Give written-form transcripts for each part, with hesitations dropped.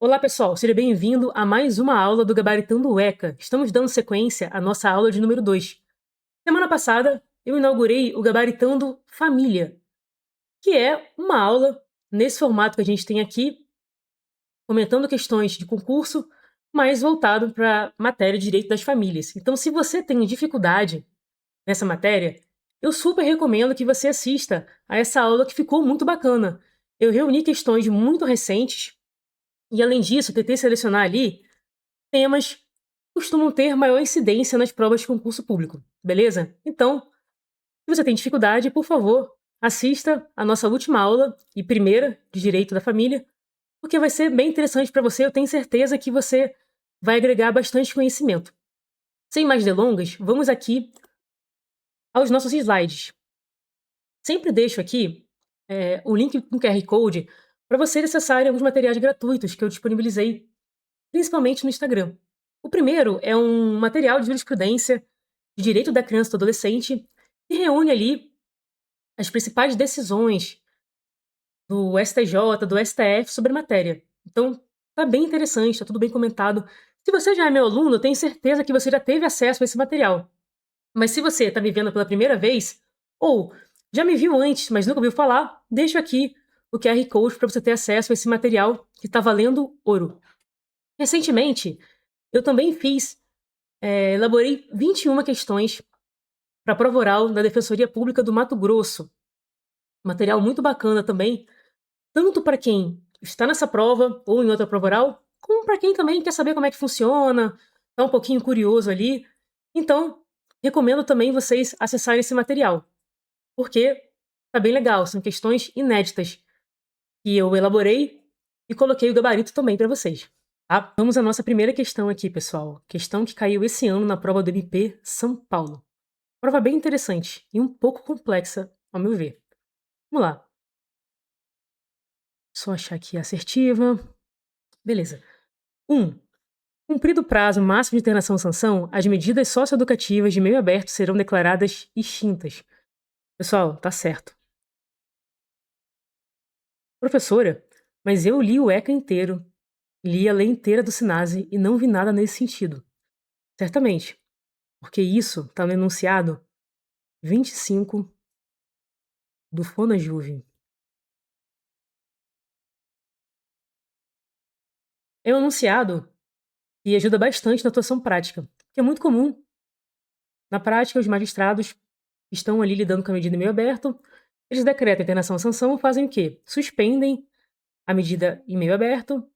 Olá pessoal, seja bem-vindo a mais uma aula do Gabaritando o ECA. Estamos dando sequência à nossa aula de número 2. Semana passada eu inaugurei o Gabaritando Família, que é uma aula nesse formato que a gente tem aqui, comentando questões de concurso, mas voltado para a matéria de direito das famílias. Então, se você tem dificuldade nessa matéria, eu super recomendo que você assista a essa aula que ficou muito bacana. Eu reuni questões muito recentes e, além disso, tentei selecionar ali temas que costumam ter maior incidência nas provas de concurso público, beleza? Então, se você tem dificuldade, por favor, assista a nossa última aula e primeira de Direito da Família, porque vai ser bem interessante para você. Eu tenho certeza que você vai agregar bastante conhecimento. Sem mais delongas, vamos aqui aos nossos slides. Sempre deixo aqui o link com QR Code para vocês acessarem alguns materiais gratuitos que eu disponibilizei, principalmente no Instagram. O primeiro é um material de jurisprudência de direito da criança e do adolescente que reúne ali as principais decisões do STJ, do STF sobre a matéria. Então, tá bem interessante, tá tudo bem comentado. Se você já é meu aluno, eu tenho certeza que você já teve acesso a esse material. Mas se você está me vendo pela primeira vez, ou já me viu antes, mas nunca ouviu falar, deixo aqui o QR Code para você ter acesso a esse material que está valendo ouro. Recentemente, eu também elaborei 21 questões para a prova oral da Defensoria Pública do Mato Grosso. Material muito bacana também, tanto para quem está nessa prova ou em outra prova oral, como para quem também quer saber como é que funciona, está um pouquinho curioso ali. Então, recomendo também vocês acessarem esse material, porque tá bem legal, são questões inéditas que eu elaborei e coloquei o gabarito também para vocês. Tá? Vamos à nossa primeira questão aqui, pessoal. Questão que caiu esse ano na prova do MP São Paulo. Prova bem interessante e um pouco complexa, ao meu ver. Vamos lá. Só achar aqui a assertiva. Beleza. 1. Cumprido o prazo máximo de internação-sanção, as medidas socioeducativas de meio aberto serão declaradas extintas. Pessoal, tá certo. Professora, mas eu li o ECA inteiro, li a lei inteira do SINASE e não vi nada nesse sentido. Certamente, porque isso está no enunciado 25 do FONAJUVE. É um enunciado e ajuda bastante na atuação prática, que é muito comum. Na prática, os magistrados estão ali lidando com a medida em meio aberto, eles decretam a internação-sanção e fazem o quê? Suspendem a medida em meio aberto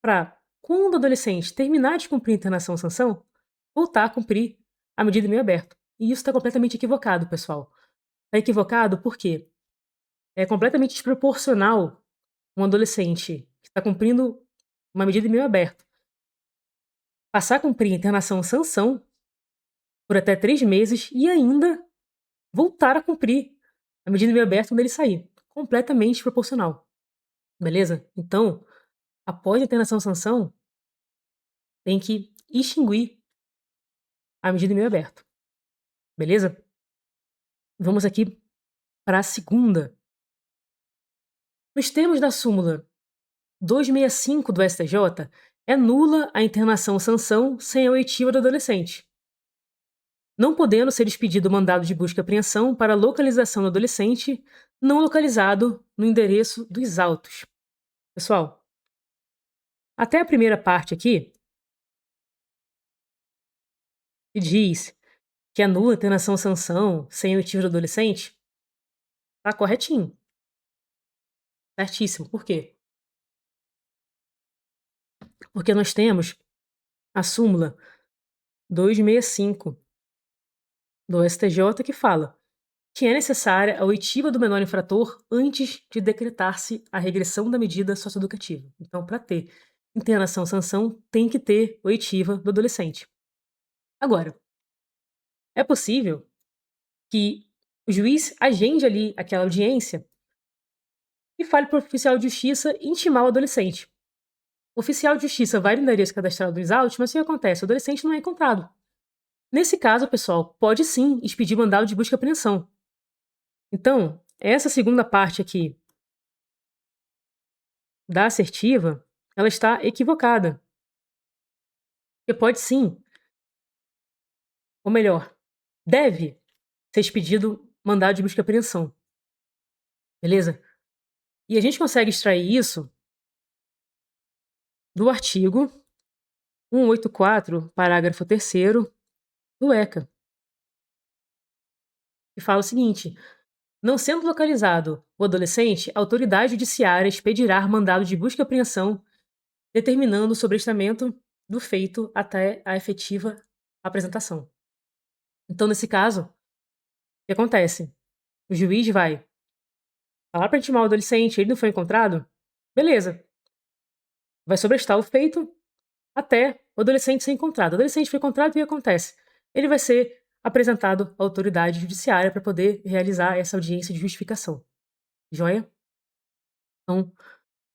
para, quando o adolescente terminar de cumprir a internação-sanção, voltar a cumprir a medida em meio aberto. E isso está completamente equivocado, pessoal. Está equivocado porque é completamente desproporcional um adolescente que está cumprindo uma medida em meio aberto passar a cumprir a internação-sanção por até 3 meses e ainda voltar a cumprir a medida em meio aberto quando ele sair. Completamente desproporcional. Beleza? Então, após a internação-sanção, tem que extinguir a medida em meio aberto. Beleza? Vamos aqui para a segunda. Nos termos da súmula 265 do STJ, é nula a internação-sanção sem a oitiva do adolescente, não podendo ser expedido o mandado de busca e apreensão para a localização do adolescente não localizado no endereço dos autos. Pessoal, até a primeira parte aqui, que diz que é nula a internação-sanção sem a oitiva do adolescente, tá corretinho. Certíssimo. Por quê? Porque nós temos a súmula 265 do STJ que fala que é necessária a oitiva do menor infrator antes de decretar-se a regressão da medida socioeducativa. Então, para ter internação-sanção, tem que ter oitiva do adolescente. Agora, é possível que o juiz agende ali aquela audiência e fale para o oficial de justiça intimar o adolescente. O oficial de justiça vai no endereço cadastrado dos autos, mas o que acontece? O adolescente não é encontrado. Nesse caso, pessoal, pode sim expedir mandado de busca e apreensão. Então, essa segunda parte aqui da assertiva ela está equivocada. Porque pode sim, ou melhor, deve ser expedido mandado de busca e apreensão. Beleza? E a gente consegue extrair isso do artigo 184, parágrafo 3º do ECA, que fala o seguinte: não sendo localizado o adolescente, a autoridade judiciária expedirá mandado de busca e apreensão, determinando o sobrestamento do feito até a efetiva apresentação. Então, nesse caso, o que acontece? O juiz vai falar para intimar o adolescente, ele não foi encontrado? Beleza. Vai sobrestar o feito até o adolescente ser encontrado. O adolescente foi encontrado, o que acontece? Ele vai ser apresentado à autoridade judiciária para poder realizar essa audiência de justificação. Joia? Então,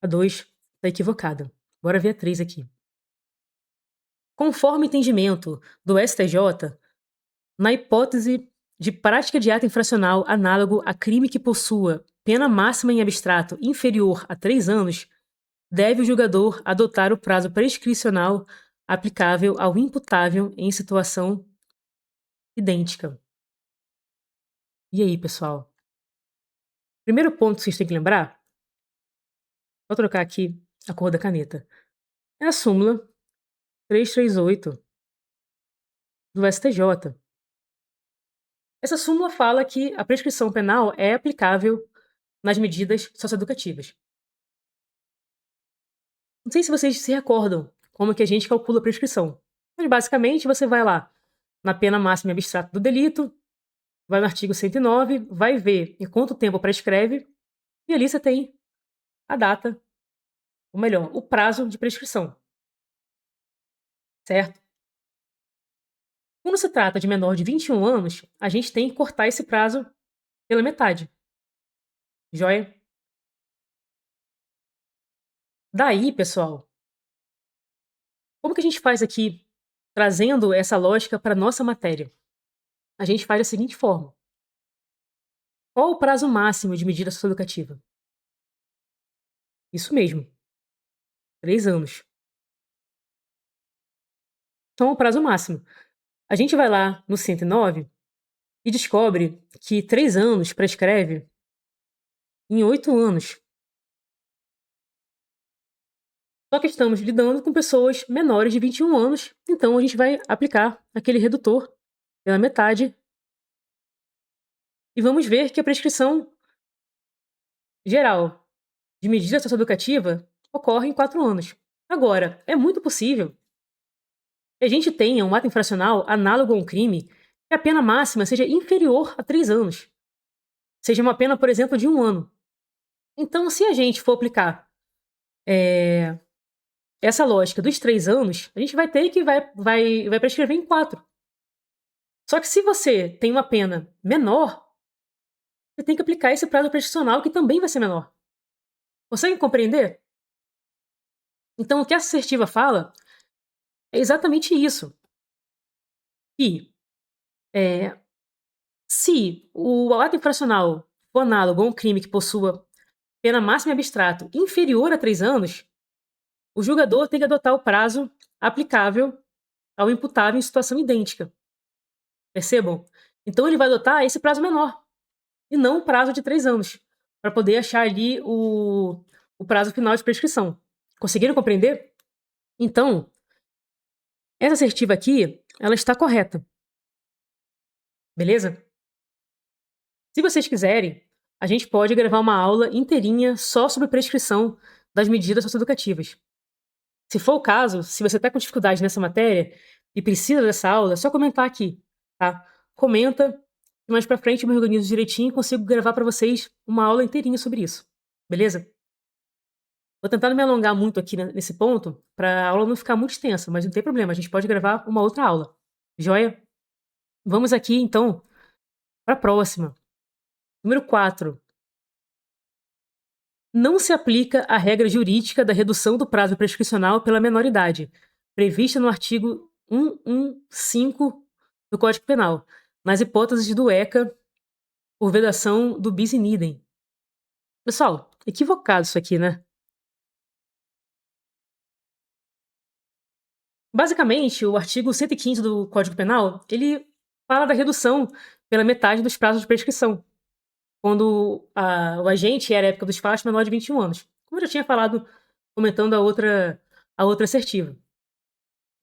a 2 está equivocada. Bora ver a 3 aqui. Conforme entendimento do STJ, na hipótese de prática de ato infracional análogo a crime que possua pena máxima em abstrato inferior a 3 anos, deve o julgador adotar o prazo prescricional aplicável ao imputável em situação idêntica. E aí, pessoal? Primeiro ponto que vocês têm que lembrar, vou trocar aqui a cor da caneta, é a súmula 338 do STJ. Essa súmula fala que a prescrição penal é aplicável nas medidas socioeducativas. Não sei se vocês se recordam como que a gente calcula a prescrição. Mas basicamente você vai lá na pena máxima e abstrata do delito, vai no artigo 109, vai ver em quanto tempo prescreve, e ali você tem a data, ou melhor, o prazo de prescrição. Certo? Quando se trata de menor de 21 anos, a gente tem que cortar esse prazo pela metade. Joia? Daí, pessoal, como que a gente faz aqui, trazendo essa lógica para nossa matéria? A gente faz da seguinte forma. Qual o prazo máximo de medida socioeducativa? Isso mesmo, 3 anos. Então, é o prazo máximo. A gente vai lá no 109 e descobre que 3 anos prescreve em 8 anos. Só que estamos lidando com pessoas menores de 21 anos, então a gente vai aplicar aquele redutor pela metade e vamos ver que a prescrição geral de medida socioeducativa ocorre em 4 anos. Agora, é muito possível que a gente tenha um ato infracional análogo a um crime que a pena máxima seja inferior a 3 anos. Seja uma pena, por exemplo, de 1 ano. Então, se a gente for aplicar essa lógica dos 3 anos, a gente vai ter que vai prescrever em 4. Só que se você tem uma pena menor, você tem que aplicar esse prazo prescricional que também vai ser menor. Consegue compreender? Então, o que a assertiva fala é exatamente isso. Que se o ato infracional for análogo a um crime que possua pena máxima em abstrato inferior a 3 anos, o julgador tem que adotar o prazo aplicável ao imputável em situação idêntica. Percebam? Então ele vai adotar esse prazo menor, e não o prazo de 3 anos, para poder achar ali o prazo final de prescrição. Conseguiram compreender? Então, essa assertiva aqui, ela está correta. Beleza? Se vocês quiserem, a gente pode gravar uma aula inteirinha só sobre prescrição das medidas socioeducativas. Se for o caso, se você está com dificuldade nessa matéria e precisa dessa aula, é só comentar aqui, tá? Comenta, e mais pra frente eu me organizo direitinho e consigo gravar para vocês uma aula inteirinha sobre isso. Beleza? Vou tentar não me alongar muito aqui nesse ponto, para a aula não ficar muito extensa, mas não tem problema, a gente pode gravar uma outra aula. Joia? Vamos aqui, então, para a próxima. Número 4. Não se aplica a regra jurídica da redução do prazo prescricional pela menoridade, prevista no artigo 115 do Código Penal, nas hipóteses do ECA por vedação do bis in idem. Pessoal, equivocado isso aqui, né? Basicamente, o artigo 115 do Código Penal, ele fala da redução pela metade dos prazos de prescrição, quando o agente era à época do despacho menor de 21 anos. Como eu já tinha falado, comentando a outra assertiva.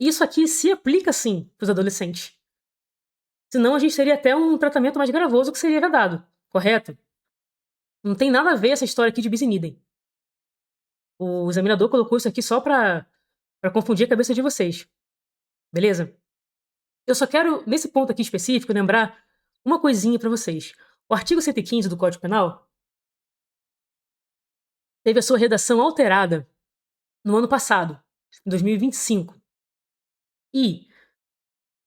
Isso aqui se aplica sim para os adolescentes. Senão a gente teria até um tratamento mais gravoso que seria vedado, correto? Não tem nada a ver essa história aqui de bis in idem. O examinador colocou isso aqui só para confundir a cabeça de vocês. Beleza? Eu só quero, nesse ponto aqui específico, lembrar uma coisinha para vocês. O artigo 115 do Código Penal teve a sua redação alterada no ano passado, em 2025. E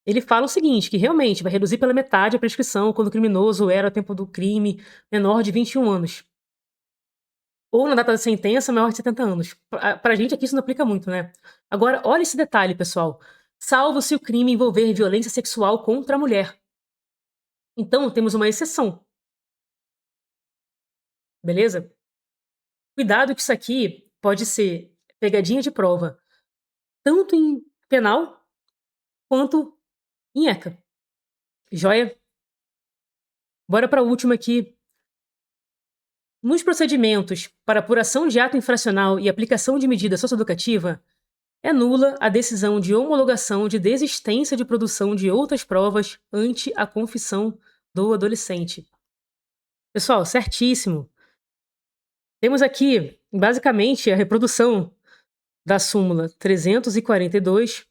ele fala o seguinte, que realmente vai reduzir pela metade a prescrição quando o criminoso era, ao tempo do crime, menor de 21 anos. Ou na data da sentença, maior de 70 anos. Pra gente aqui isso não aplica muito, né? Agora, olha esse detalhe, pessoal. Salvo se o crime envolver violência sexual contra a mulher. Então, temos uma exceção. Beleza? Cuidado que isso aqui pode ser pegadinha de prova, tanto em penal quanto em ECA. Joia? Bora para a última aqui. Nos procedimentos para apuração de ato infracional e aplicação de medida socioeducativa, é nula a decisão de homologação de desistência de produção de outras provas ante a confissão do adolescente. Pessoal, certíssimo. Temos aqui, basicamente, a reprodução da súmula 342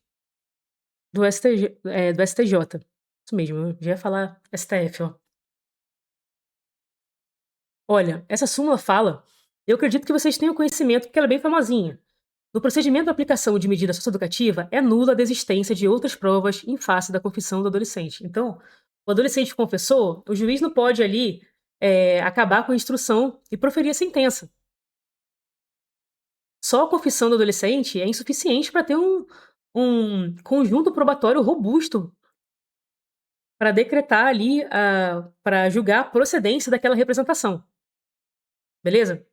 do STJ. Isso mesmo, eu já ia falar STF, ó. Olha, essa súmula fala, eu acredito que vocês tenham conhecimento porque ela é bem famosinha. No procedimento de aplicação de medida socioeducativa, é nula a desistência de outras provas em face da confissão do adolescente. Então, o adolescente confessou, o juiz não pode ali acabar com a instrução e proferir a sentença. Só a confissão do adolescente é insuficiente para ter um conjunto probatório robusto para decretar ali, para julgar a procedência daquela representação. Beleza?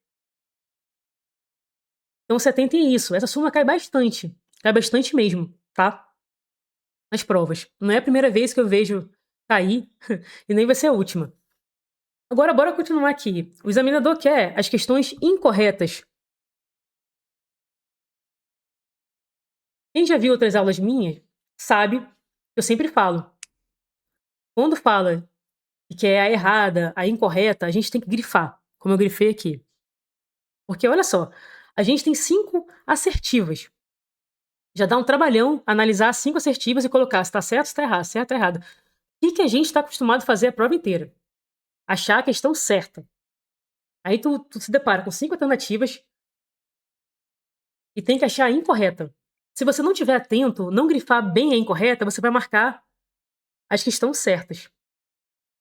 Então se atentem a isso. Essa súmula cai bastante mesmo, tá? Nas provas. Não é a primeira vez que eu vejo cair e nem vai ser a última. Agora, bora continuar aqui. O examinador quer as questões incorretas. Quem já viu outras aulas minhas sabe que eu sempre falo. Quando fala que é a errada, a incorreta, a gente tem que grifar, como eu grifei aqui. Porque olha só, a gente tem 5 assertivas. Já dá um trabalhão analisar 5 assertivas e colocar se tá certo, se tá errado, certo ou errado. O que a gente está acostumado a fazer a prova inteira? Achar a questão certa. Aí tu se depara com 5 alternativas e tem que achar a incorreta. Se você não estiver atento, não grifar bem a incorreta, você vai marcar as que estão certas.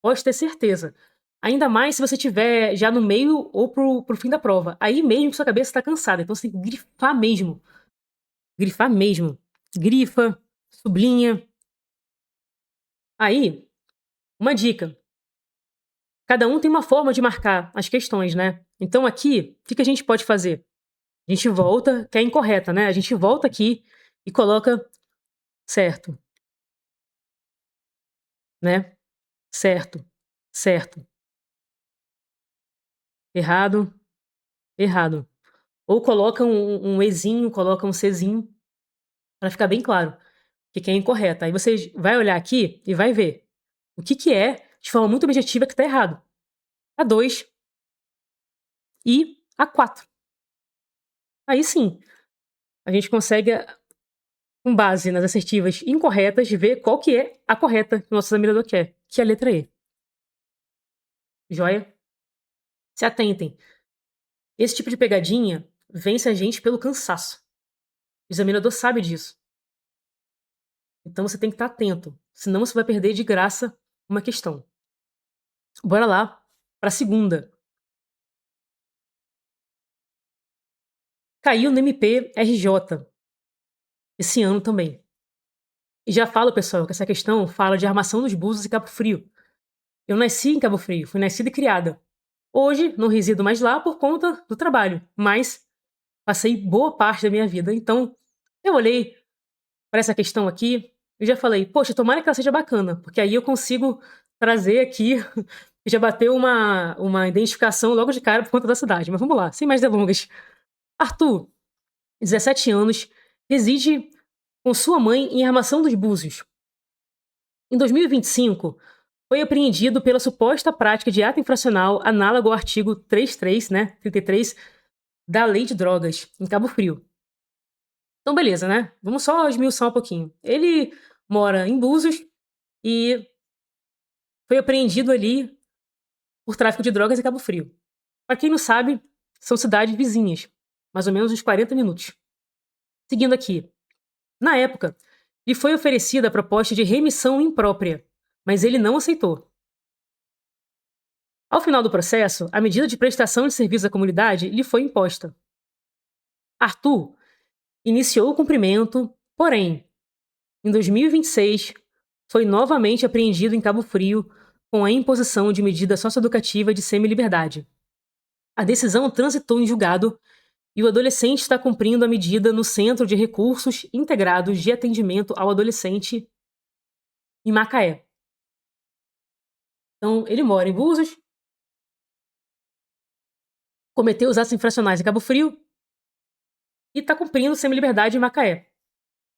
Pode ter certeza. Ainda mais se você estiver já no meio ou pro fim da prova. Aí mesmo que sua cabeça está cansada. Então você tem que grifar mesmo. Grifar mesmo. Grifa, sublinha. Aí, uma dica. Cada um tem uma forma de marcar as questões, né? Então aqui, o que a gente pode fazer? A gente volta, que é incorreta, né? A gente volta aqui e coloca certo. Né? Certo. Certo. Errado. Errado. Ou coloca um ezinho, coloca um czinho, para ficar bem claro que é incorreta. Aí você vai olhar aqui e vai ver o que é, de forma muito objetiva, que está errado. A 2 e a 4. Aí sim, a gente consegue, com base nas assertivas incorretas, ver qual que é a correta que o nosso examinador quer, que é a letra E. Joia? Se atentem. Esse tipo de pegadinha vence a gente pelo cansaço. O examinador sabe disso. Então você tem que estar atento, senão você vai perder de graça uma questão. Bora lá para a segunda. Caiu no MP-RJ esse ano também. E já falo, pessoal, que essa questão fala de armação dos Búzios e Cabo Frio. Eu nasci em Cabo Frio, fui nascida e criada. Hoje não resido mais lá por conta do trabalho, mas passei boa parte da minha vida. Então, eu olhei para essa questão aqui, eu já falei, poxa, tomara que ela seja bacana, porque aí eu consigo trazer aqui, já bateu uma identificação logo de cara por conta da cidade. Mas vamos lá, sem mais delongas. Arthur, 17 anos, reside com sua mãe em Armação dos Búzios. Em 2025, foi apreendido pela suposta prática de ato infracional análogo ao artigo 33, 33, da Lei de Drogas, em Cabo Frio. Então, beleza, né? Vamos só esmiuçar um pouquinho. Ele mora em Búzios e foi apreendido ali por tráfico de drogas em Cabo Frio. Para quem não sabe, são cidades vizinhas, mais ou menos uns 40 minutos. Seguindo aqui. Na época, lhe foi oferecida a proposta de remissão imprópria, mas ele não aceitou. Ao final do processo, a medida de prestação de serviço à comunidade lhe foi imposta. Arthur iniciou o cumprimento, porém, em 2026, foi novamente apreendido em Cabo Frio com a imposição de medida socioeducativa de semi-liberdade. A decisão transitou em julgado e o adolescente está cumprindo a medida no Centro de Recursos Integrados de Atendimento ao Adolescente em Macaé. Então, ele mora em Búzios, cometeu os atos infracionais em Cabo Frio e está cumprindo semi-liberdade em Macaé.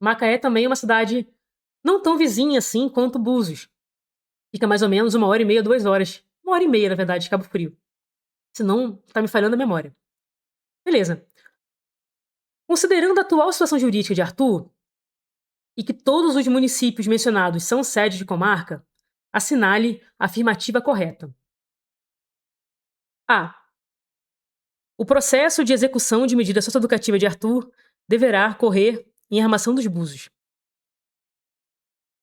Macaé também é uma cidade não tão vizinha assim quanto Búzios. Fica mais ou menos 1h30, 2 horas. 1h30, na verdade, de Cabo Frio. Senão, tá me falhando a memória. Beleza. Considerando a atual situação jurídica de Arthur, e que todos os municípios mencionados são sede de comarca, assinale a afirmativa correta. A. O processo de execução de medida socioeducativa de Arthur deverá correr em Armação dos Búzios.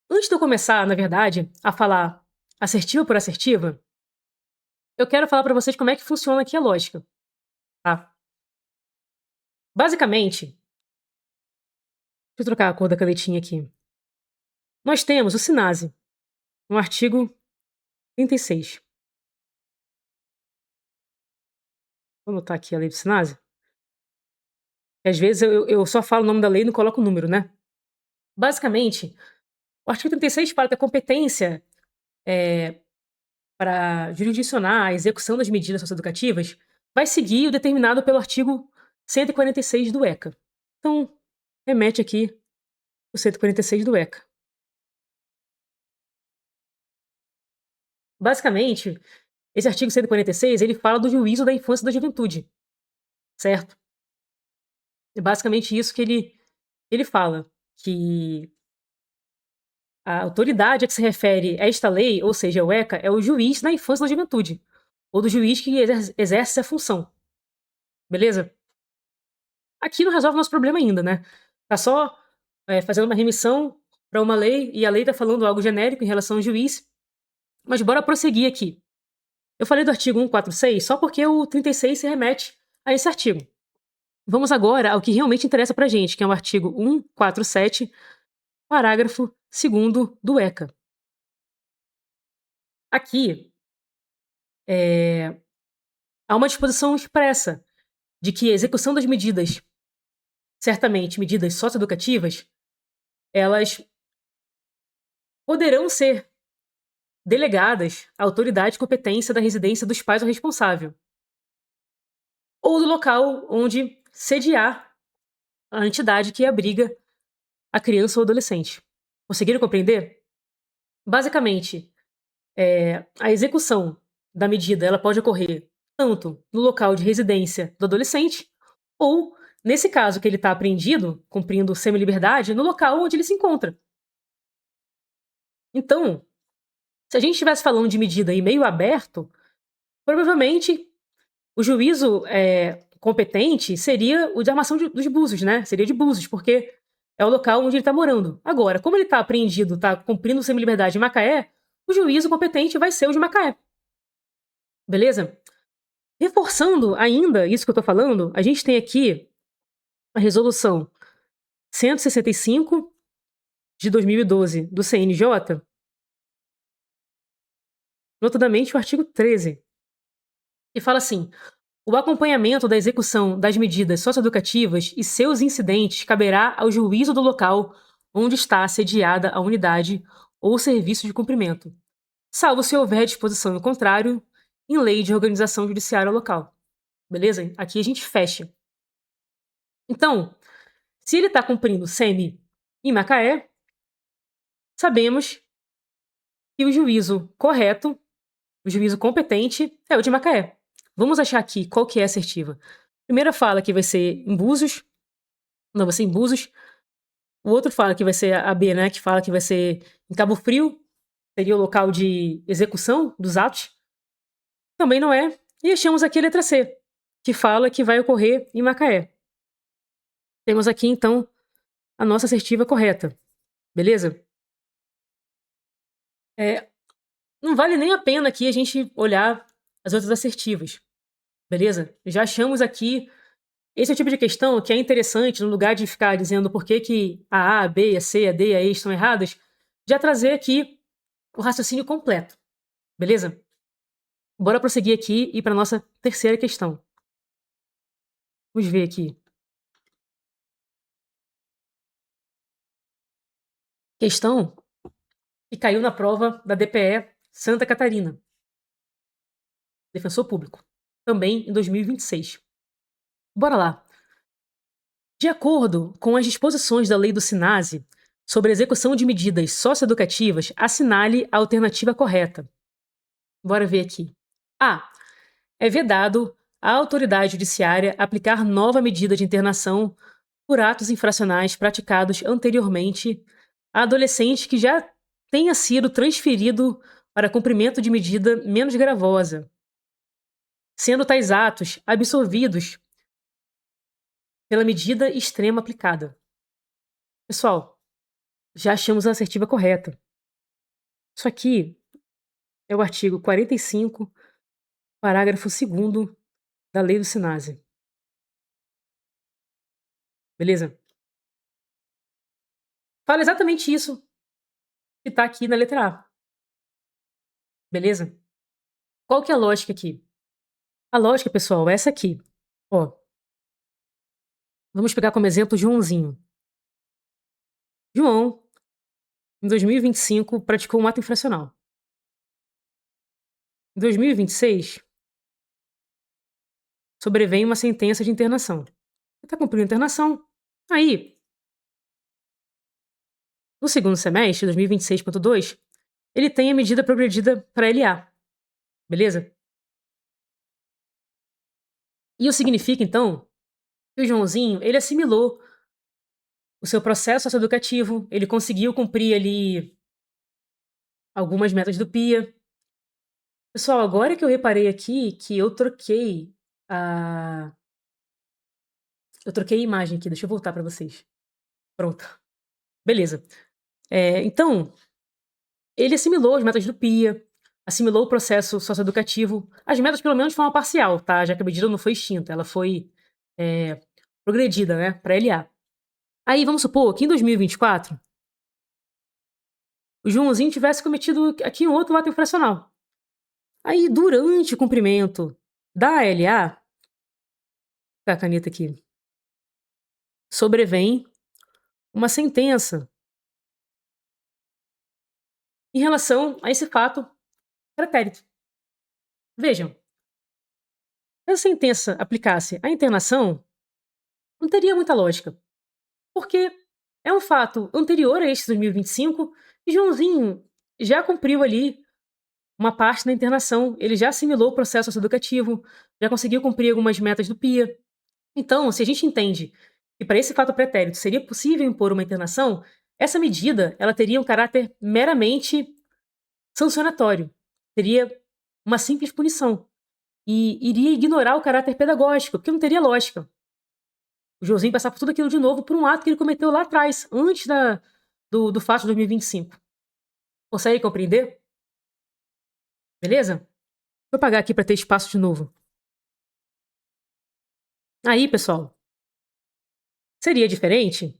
Antes de eu começar, na verdade, a falar assertiva por assertiva, eu quero falar para vocês como é que funciona aqui a lógica. Tá? Basicamente, deixa eu trocar a cor da canetinha aqui. Nós temos o SINASE, no artigo 36. Vou anotar aqui a lei do SINASE. Às vezes eu só falo o nome da lei e não coloco o número, né? Basicamente, o artigo 36 fala que a competência para jurisdicionar a execução das medidas socioeducativas vai seguir o determinado pelo artigo 146 do ECA. Então, remete aqui o 146 do ECA. Basicamente, esse artigo 146, ele fala do juízo da infância e da juventude, certo? É basicamente isso que ele fala, que a autoridade a que se refere esta lei, ou seja, o ECA, é o juiz da infância e da juventude, ou do juiz que exerce a função. Beleza? Aqui não resolve o nosso problema ainda, né? Tá só fazendo uma remissão para uma lei, e a lei tá falando algo genérico em relação ao juiz. Mas bora prosseguir aqui. Eu falei do artigo 146 só porque o 36 se remete a esse artigo. Vamos agora ao que realmente interessa pra gente, que é o artigo 147, parágrafo 2º do ECA. Aqui há uma disposição expressa de que a execução das medidas, certamente medidas socioeducativas, elas poderão ser delegadas à autoridade de competência da residência dos pais ou responsável, ou do local onde sediar a entidade que abriga a criança ou adolescente. Conseguiram compreender? Basicamente, a execução da medida ela pode ocorrer tanto no local de residência do adolescente, ou, nesse caso que ele está apreendido, cumprindo semi-liberdade, no local onde ele se encontra. Então, se a gente estivesse falando de medida em meio aberto, provavelmente o juízo competente seria o de Armação dos Búzios, né? Seria de Búzios, porque é o local onde ele está morando. Agora, como ele está apreendido, está cumprindo semi-liberdade em Macaé, o juízo competente vai ser o de Macaé. Beleza? Reforçando ainda isso que eu estou falando, a gente tem aqui a resolução 165 de 2012 do CNJ, notadamente o artigo 13, que fala assim: o acompanhamento da execução das medidas socioeducativas e seus incidentes caberá ao juízo do local onde está sediada a unidade ou serviço de cumprimento, salvo se houver disposição em contrário em lei de organização judiciária local. Beleza? Aqui a gente fecha. Então, se ele está cumprindo SEMI em Macaé, sabemos que o juízo correto, o juízo competente, é o de Macaé. Vamos achar aqui qual que é a assertiva. Primeira fala que vai ser em Búzios. Não, vai ser em Búzios. O outro fala que vai ser a B, né? Que fala que vai ser em Cabo Frio. Seria o local de execução dos atos. Também não é. E achamos aqui a letra C, que fala que vai ocorrer em Macaé. Temos aqui, então, a nossa assertiva correta. Beleza? Não vale nem a pena aqui a gente olhar as outras assertivas. Beleza? Já achamos aqui. Esse é o tipo de questão que é interessante, no lugar de ficar dizendo por que a A, a B, a C, a D, a E estão erradas, já trazer aqui o raciocínio completo. Beleza? Bora prosseguir aqui e ir para nossa terceira questão. Vamos ver aqui. Questão que caiu na prova da DPE Santa Catarina. Defensor Público. Também em 2026. Bora lá. De acordo com as disposições da Lei do SINASE sobre a execução de medidas socioeducativas, assinale a alternativa correta. Bora ver aqui. A. É vedado à autoridade judiciária aplicar nova medida de internação por atos infracionais praticados anteriormente a adolescente que já tenha sido transferido para cumprimento de medida menos gravosa, sendo tais atos absolvidos pela medida extrema aplicada. Pessoal, já achamos a assertiva correta. Isso aqui é o artigo 45, parágrafo 2º da Lei do SINASE. Beleza? Fala exatamente isso que está aqui na letra A. Beleza? Qual que é a lógica aqui? A lógica, pessoal, é essa aqui. Ó, vamos pegar como exemplo Joãozinho. João, em 2025, praticou um ato infracional. Em 2026, sobrevém uma sentença de internação. Ele está cumprindo a internação. Aí, no segundo semestre, 2026.2, ele tem a medida progredida para LA. Beleza? Isso significa, então, que o Joãozinho, ele assimilou o seu processo socioeducativo, ele conseguiu cumprir ali algumas metas do PIA. Pessoal, agora que eu reparei aqui que eu troquei a imagem aqui, deixa eu voltar para vocês. Pronto. Beleza. Então, ele assimilou as metas do PIA, assimilou o processo socioeducativo, as metas pelo menos de forma parcial, tá? Já que a medida não foi extinta, ela foi progredida, né, para LA. Aí, vamos supor que em 2024, o Joãozinho tivesse cometido aqui um outro ato infracional. Aí, durante o cumprimento da LA, vou pegar a caneta aqui, sobrevém uma sentença em relação a esse fato pretérito. Vejam, se a sentença aplicasse à internação, não teria muita lógica, porque é um fato anterior a este 2025 e Joãozinho já cumpriu ali uma parte da internação, ele já assimilou o processo socioeducativo, já conseguiu cumprir algumas metas do PIA. Então, se a gente entende que para esse fato pretérito seria possível impor uma internação, essa medida ela teria um caráter meramente sancionatório, seria uma simples punição e iria ignorar o caráter pedagógico, porque não teria lógica. O Joãozinho passar por tudo aquilo de novo por um ato que ele cometeu lá atrás, antes do fato de 2025. Consegue compreender? Beleza? Deixa eu apagar aqui para ter espaço de novo. Aí, pessoal, seria diferente?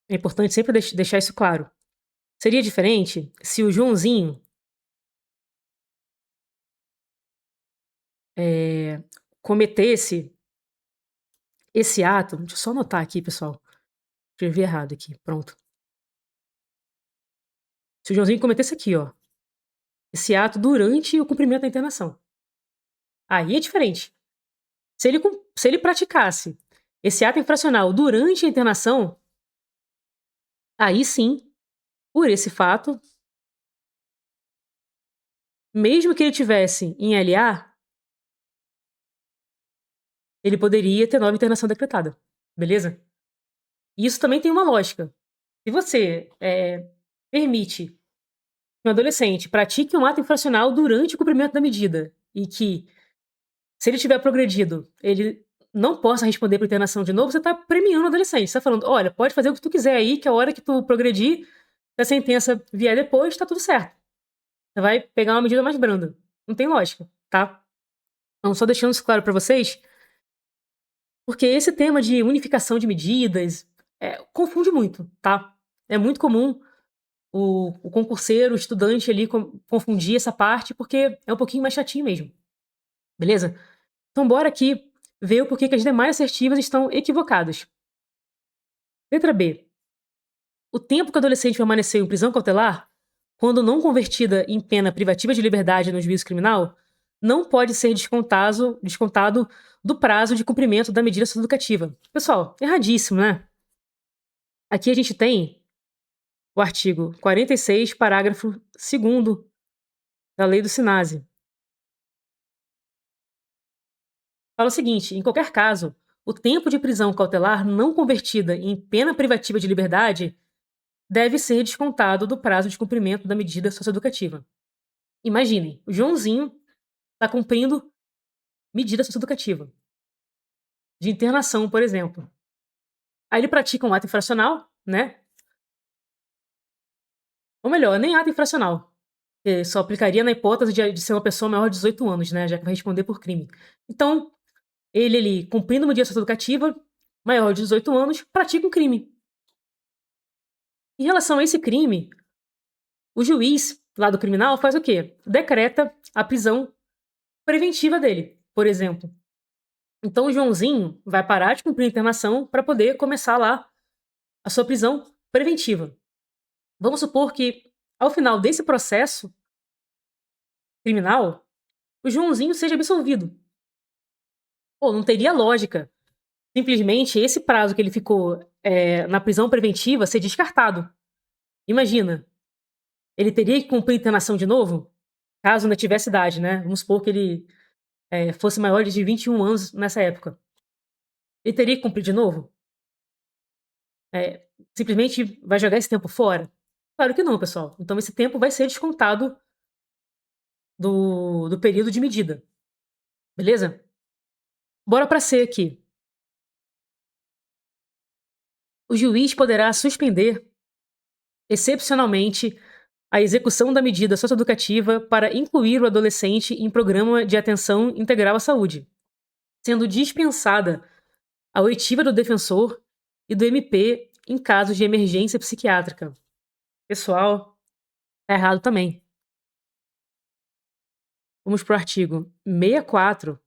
É importante sempre deixar isso claro. Seria diferente se o Joãozinho cometesse esse ato. Deixa eu só anotar aqui, pessoal. Escrevi errado aqui, pronto. Se o Joãozinho cometesse aqui, ó, esse ato durante o cumprimento da internação, aí é diferente. Se ele praticasse esse ato infracional durante a internação, aí sim, por esse fato, mesmo que ele tivesse em LA, ele poderia ter nova internação decretada, beleza? Isso também tem uma lógica. Se você permite que um adolescente pratique um ato infracional durante o cumprimento da medida e que, se ele tiver progredido, ele não possa responder por internação de novo, você está premiando o adolescente. Você está falando, olha, pode fazer o que tu quiser aí, que a hora que tu progredir, se a sentença vier depois, tá tudo certo. Você vai pegar uma medida mais branda. Não tem lógica, tá? Então, só deixando isso claro para vocês, porque esse tema de unificação de medidas confunde muito, tá? É muito comum o concurseiro, o estudante ali confundir essa parte, porque é um pouquinho mais chatinho mesmo. Beleza? Então, bora aqui ver o porquê que as demais assertivas estão equivocadas. Letra B. O tempo que o adolescente permaneceu em prisão cautelar, quando não convertida em pena privativa de liberdade no juízo criminal, não pode ser descontado do prazo de cumprimento da medida socioeducativa. Pessoal, erradíssimo, né? Aqui a gente tem o artigo 46, parágrafo 2º da Lei do SINASE. Fala o seguinte: em qualquer caso, o tempo de prisão cautelar não convertida em pena privativa de liberdade deve ser descontado do prazo de cumprimento da medida socioeducativa. Imaginem, o Joãozinho está cumprindo medida socioeducativa de internação, por exemplo. Aí ele pratica um ato infracional, né? Ou melhor, nem ato infracional. Que só aplicaria na hipótese de ser uma pessoa maior de 18 anos, né? Já que vai responder por crime. Então, ele ali, cumprindo medida socioeducativa, maior de 18 anos, pratica um crime. Em relação a esse crime, o juiz lá do criminal faz o quê? Decreta a prisão preventiva dele, por exemplo. Então o Joãozinho vai parar de cumprir a internação para poder começar lá a sua prisão preventiva. Vamos supor que, ao final desse processo criminal, o Joãozinho seja absolvido. Pô, não teria lógica simplesmente esse prazo que ele ficou na prisão preventiva ser descartado. Imagina, ele teria que cumprir a internação de novo? Caso ainda tivesse idade, né? Vamos supor que ele fosse maior de 21 anos nessa época. Ele teria que cumprir de novo? Simplesmente vai jogar esse tempo fora? Claro que não, pessoal. Então esse tempo vai ser descontado do período de medida. Beleza? Bora para C aqui. O juiz poderá suspender, excepcionalmente, a execução da medida socioeducativa para incluir o adolescente em programa de atenção integral à saúde, sendo dispensada a oitiva do defensor e do MP em casos de emergência psiquiátrica. Pessoal, tá errado também. Vamos pro artigo 64,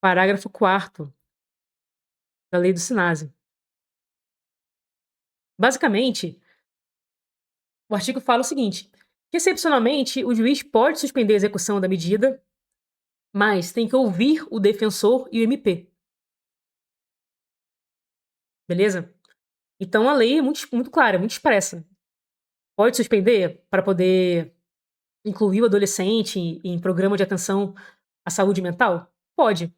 parágrafo 4º da Lei do SINASE. Basicamente, o artigo fala o seguinte: que, excepcionalmente, o juiz pode suspender a execução da medida, mas tem que ouvir o defensor e o MP. Beleza? Então a lei é muito clara, muito expressa. Pode suspender para poder incluir o adolescente em programa de atenção à saúde mental? Pode.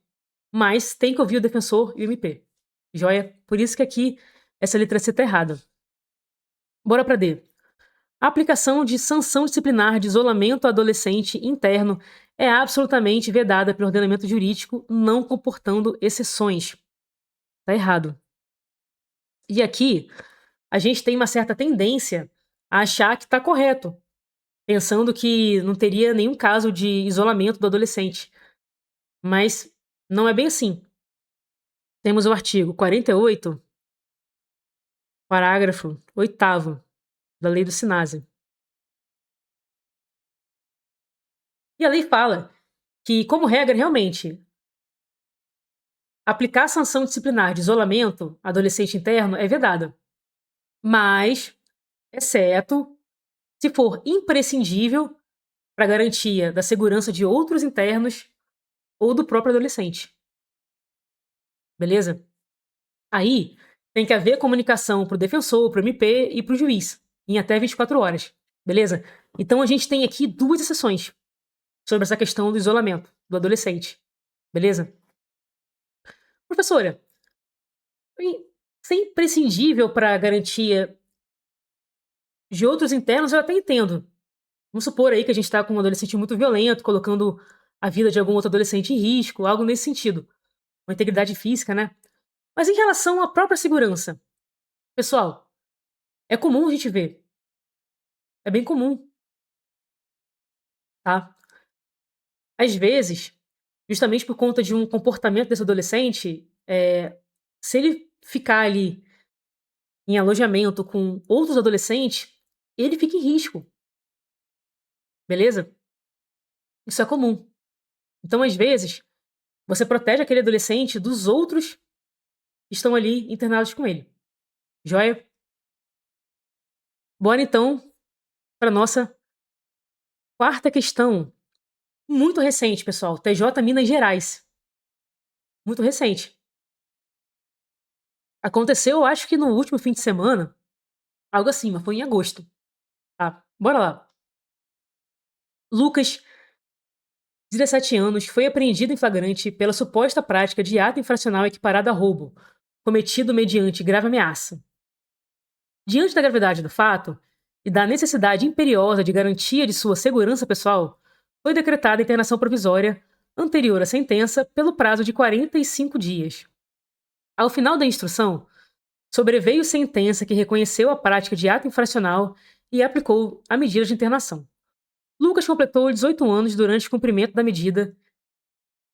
Mas tem que ouvir o defensor e o MP. Joia? Por isso que aqui essa letra C tá errada. Bora para D. A aplicação de sanção disciplinar de isolamento adolescente interno é absolutamente vedada pelo ordenamento jurídico, não comportando exceções. Tá errado. E aqui, a gente tem uma certa tendência a achar que tá correto, pensando que não teria nenhum caso de isolamento do adolescente. Mas não é bem assim. Temos o artigo 48, parágrafo 8º da Lei do SINASE. E a lei fala que, como regra, realmente, aplicar sanção disciplinar de isolamento adolescente interno é vedada. mas exceto se for imprescindível para garantia da segurança de outros internos ou do próprio adolescente. Beleza? Aí tem que haver comunicação para o defensor, para o MP e para o juiz, em até 24 horas. Beleza? Então a gente tem aqui duas exceções sobre essa questão do isolamento do adolescente. Beleza? Professora, isso é imprescindível para a garantia de outros internos, eu até entendo. Vamos supor aí que a gente está com um adolescente muito violento, colocando a vida de algum outro adolescente em risco, algo nesse sentido. Uma integridade física, né? Mas em relação à própria segurança, pessoal, é comum a gente ver. É bem comum, tá? Às vezes, justamente por conta de um comportamento desse adolescente, se ele ficar ali em alojamento com outros adolescentes, ele fica em risco, beleza? Isso é comum. Então, às vezes, você protege aquele adolescente dos outros que estão ali internados com ele. Joia? Bora então para nossa quarta questão. Muito recente, pessoal. TJ Minas Gerais. Muito recente. Aconteceu, eu acho que no último fim de semana. Algo assim, mas foi em agosto. Tá? Bora lá. Lucas, 17 anos, foi apreendido em flagrante pela suposta prática de ato infracional equiparado a roubo, cometido mediante grave ameaça. Diante da gravidade do fato e da necessidade imperiosa de garantia de sua segurança pessoal, foi decretada internação provisória anterior à sentença pelo prazo de 45 dias. Ao final da instrução, sobreveio sentença que reconheceu a prática de ato infracional e aplicou a medida de internação. Lucas completou 18 anos durante o cumprimento da medida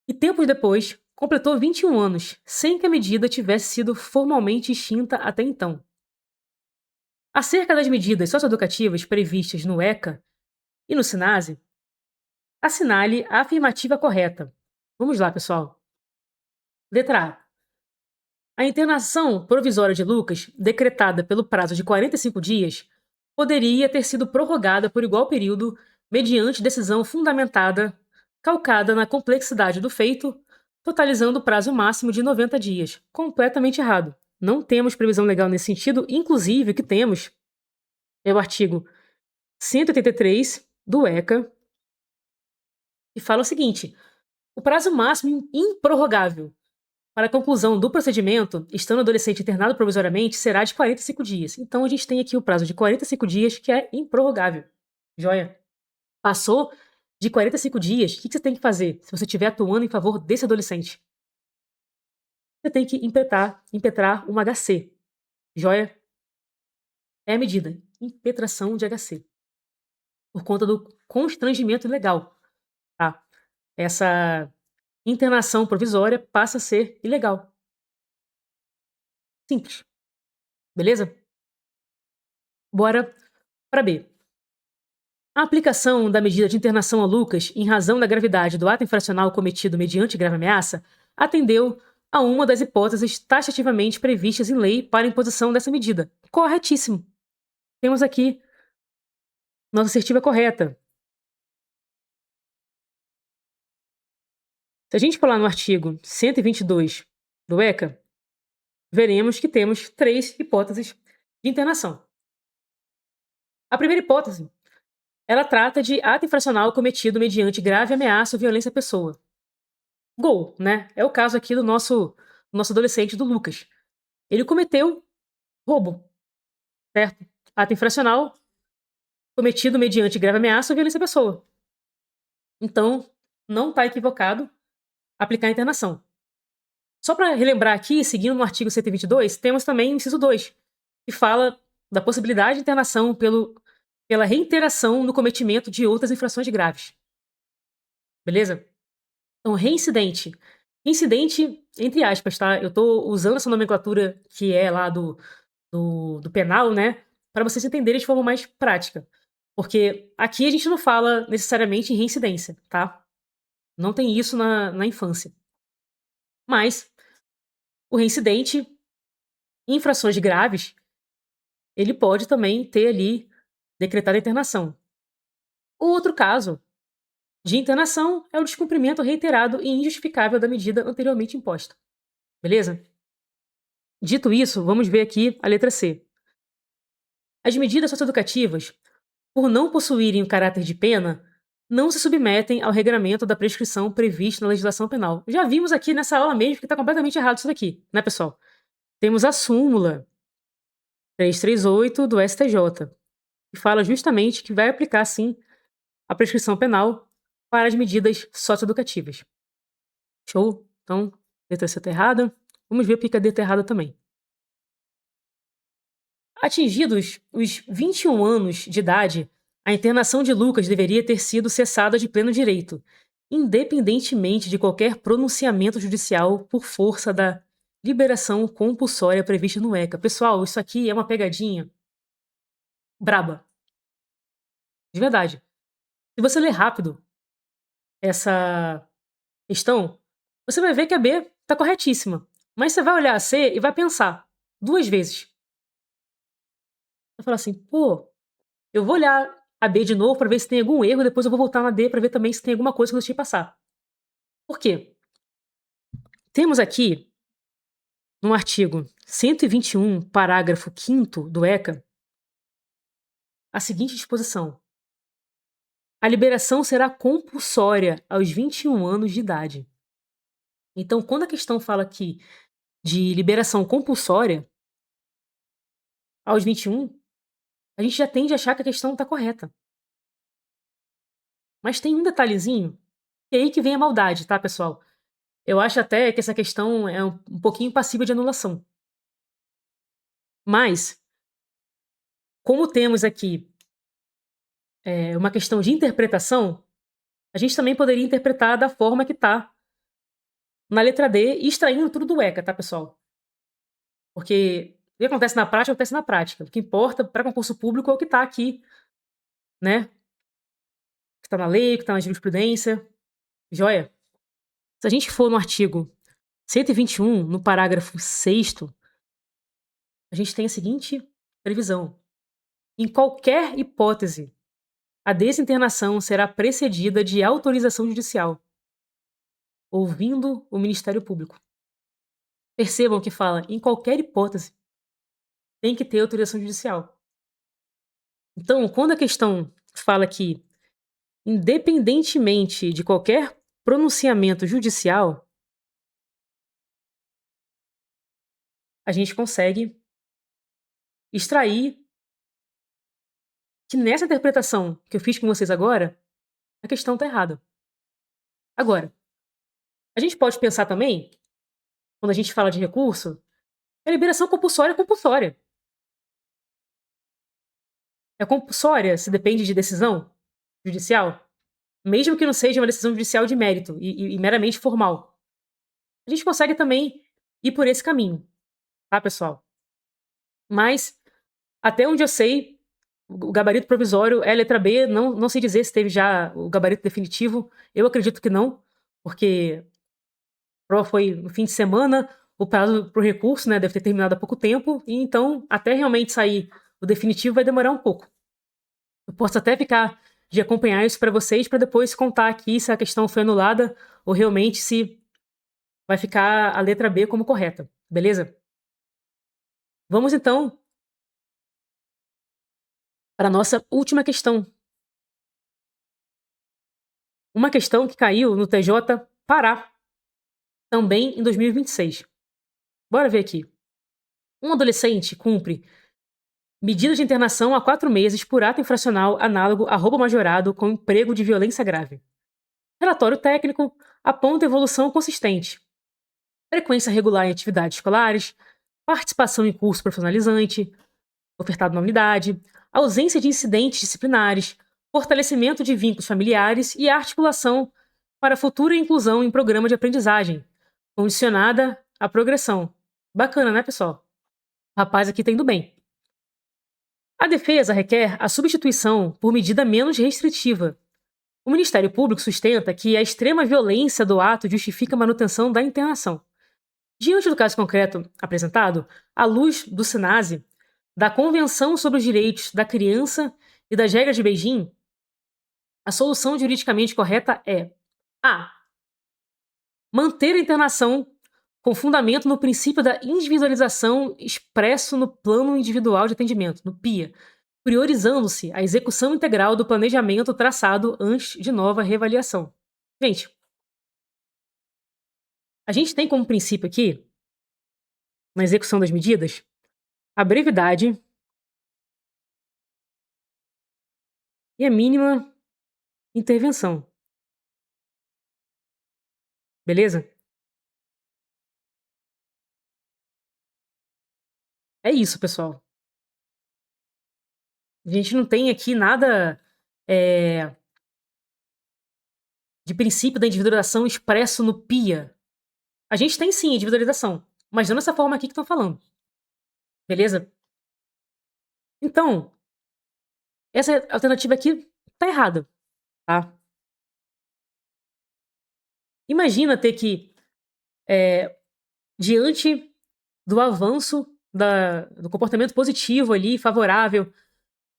e, tempos depois, completou 21 anos, sem que a medida tivesse sido formalmente extinta até então. Acerca das medidas socioeducativas previstas no ECA e no SINASE, assinale a afirmativa correta. Vamos lá, pessoal. Letra A. A internação provisória de Lucas, decretada pelo prazo de 45 dias, poderia ter sido prorrogada por igual período mediante decisão fundamentada, calcada na complexidade do feito, totalizando o prazo máximo de 90 dias. Completamente errado. Não temos previsão legal nesse sentido, inclusive o que temos é o artigo 183 do ECA, que fala o seguinte: o prazo máximo improrrogável para a conclusão do procedimento, estando o adolescente internado provisoriamente, será de 45 dias. Então a gente tem aqui o prazo de 45 dias, que é improrrogável. Joia? Passou de 45 dias, o que você tem que fazer se você estiver atuando em favor desse adolescente? Você tem que impetrar uma HC. Joia? É a medida. Impetração de HC. Por conta do constrangimento ilegal. Tá? Essa internação provisória passa a ser ilegal. Simples. Beleza? Bora para B. A aplicação da medida de internação a Lucas, em razão da gravidade do ato infracional cometido mediante grave ameaça, atendeu a uma das hipóteses taxativamente previstas em lei para a imposição dessa medida. Corretíssimo. Temos aqui nossa assertiva correta. Se a gente falar no artigo 122 do ECA, veremos que temos 3 hipóteses de internação. A primeira hipótese, ela trata de ato infracional cometido mediante grave ameaça ou violência à pessoa. Gol, né? É o caso aqui do nosso adolescente, do Lucas. Ele cometeu roubo, certo? Ato infracional cometido mediante grave ameaça ou violência à pessoa. Então, não está equivocado aplicar a internação. Só para relembrar aqui, seguindo no artigo 122, temos também o inciso 2, que fala da possibilidade de internação pela reiteração no cometimento de outras infrações graves. Beleza? Então, reincidente. Incidente, entre aspas, tá? Eu estou usando essa nomenclatura que é lá do penal, né? Para vocês entenderem de forma mais prática. Porque aqui a gente não fala necessariamente em reincidência, tá? Não tem isso na infância. Mas o reincidente, em infrações graves, ele pode também ter ali decretado a internação. O outro caso de internação é o descumprimento reiterado e injustificável da medida anteriormente imposta. Beleza? Dito isso, vamos ver aqui a letra C. As medidas socioeducativas, por não possuírem o caráter de pena, não se submetem ao regramento da prescrição previsto na legislação penal. Já vimos aqui nessa aula mesmo que está completamente errado isso daqui, né, pessoal? Temos a súmula 338 do STJ, que fala justamente que vai aplicar, sim, a prescrição penal para as medidas socioeducativas. Show? Então, letra C está errada. Vamos ver porque a D está errada também. Atingidos os 21 anos de idade, a internação de Lucas deveria ter sido cessada de pleno direito, independentemente de qualquer pronunciamento judicial por força da liberação compulsória prevista no ECA. Pessoal, isso aqui é uma pegadinha braba. De verdade. Se você ler rápido essa questão, você vai ver que a B está corretíssima. Mas você vai olhar a C e vai pensar 2 vezes. Vai falar assim, pô, eu vou olhar a B de novo para ver se tem algum erro, depois eu vou voltar na D para ver também se tem alguma coisa que eu deixei passar. Por quê? Temos aqui, no artigo 121, parágrafo 5º do ECA, a seguinte disposição. A liberação será compulsória aos 21 anos de idade. Então, quando a questão fala aqui de liberação compulsória aos 21, a gente já tende a achar que a questão está correta. Mas tem um detalhezinho, e é aí que vem a maldade, tá, pessoal? Eu acho até que essa questão é um pouquinho passível de anulação. Mas, como temos aqui uma questão de interpretação, a gente também poderia interpretar da forma que está na letra D, extraindo tudo do ECA, tá, pessoal? Porque o que acontece na prática, acontece na prática. O que importa para concurso público é o que está aqui, né? O que está na lei, o que está na jurisprudência. Joia? Se a gente for no artigo 121, no parágrafo 6º, a gente tem a seguinte previsão. Em qualquer hipótese, a desinternação será precedida de autorização judicial, ouvindo o Ministério Público. Percebam que fala, em qualquer hipótese, tem que ter autorização judicial. Então, quando a questão fala que, independentemente de qualquer pronunciamento judicial, a gente consegue extrair que nessa interpretação que eu fiz com vocês agora, a questão está errada. Agora, a gente pode pensar também, quando a gente fala de recurso, que a liberação compulsória é compulsória. É compulsória se depende de decisão judicial, mesmo que não seja uma decisão judicial de mérito e meramente formal. A gente consegue também ir por esse caminho, tá, pessoal? Mas, até onde eu sei, o gabarito provisório é a letra B, não sei dizer se teve já o gabarito definitivo, eu acredito que não, porque a prova foi no fim de semana, o prazo para o recurso, né, deve ter terminado há pouco tempo, e então, até realmente sair o definitivo vai demorar um pouco. Eu posso até ficar de acompanhar isso para vocês, para depois contar aqui se a questão foi anulada ou realmente se vai ficar a letra B como correta, beleza? Vamos então para a nossa última questão. Uma questão que caiu no TJ Pará, também em 2026. Bora ver aqui. Um adolescente cumpre medida de internação há 4 meses por ato infracional análogo a roubo majorado com emprego de violência grave. Relatório técnico aponta evolução consistente. Frequência regular em atividades escolares, participação em curso profissionalizante, ofertado na unidade, ausência de incidentes disciplinares, fortalecimento de vínculos familiares e articulação para futura inclusão em programa de aprendizagem, condicionada à progressão. Bacana, né, pessoal? O rapaz aqui tá indo bem. A defesa requer a substituição por medida menos restritiva. O Ministério Público sustenta que a extrema violência do ato justifica a manutenção da internação. Diante do caso concreto apresentado, à luz do SENASE, da Convenção sobre os Direitos da Criança e das Regras de Beijing, a solução juridicamente correta é: A. Manter a internação com fundamento no princípio da individualização expresso no Plano Individual de Atendimento, no PIA, priorizando-se a execução integral do planejamento traçado antes de nova reavaliação. Gente, a gente tem como princípio aqui, na execução das medidas, a brevidade e a mínima intervenção. Beleza? É isso, pessoal. A gente não tem aqui nada de princípio da individualização expresso no PIA. A gente tem sim individualização, mas não dessa forma aqui que estão falando. Beleza? Então, essa alternativa aqui tá errada, tá? Imagina ter que, diante do avanço do comportamento positivo ali, favorável,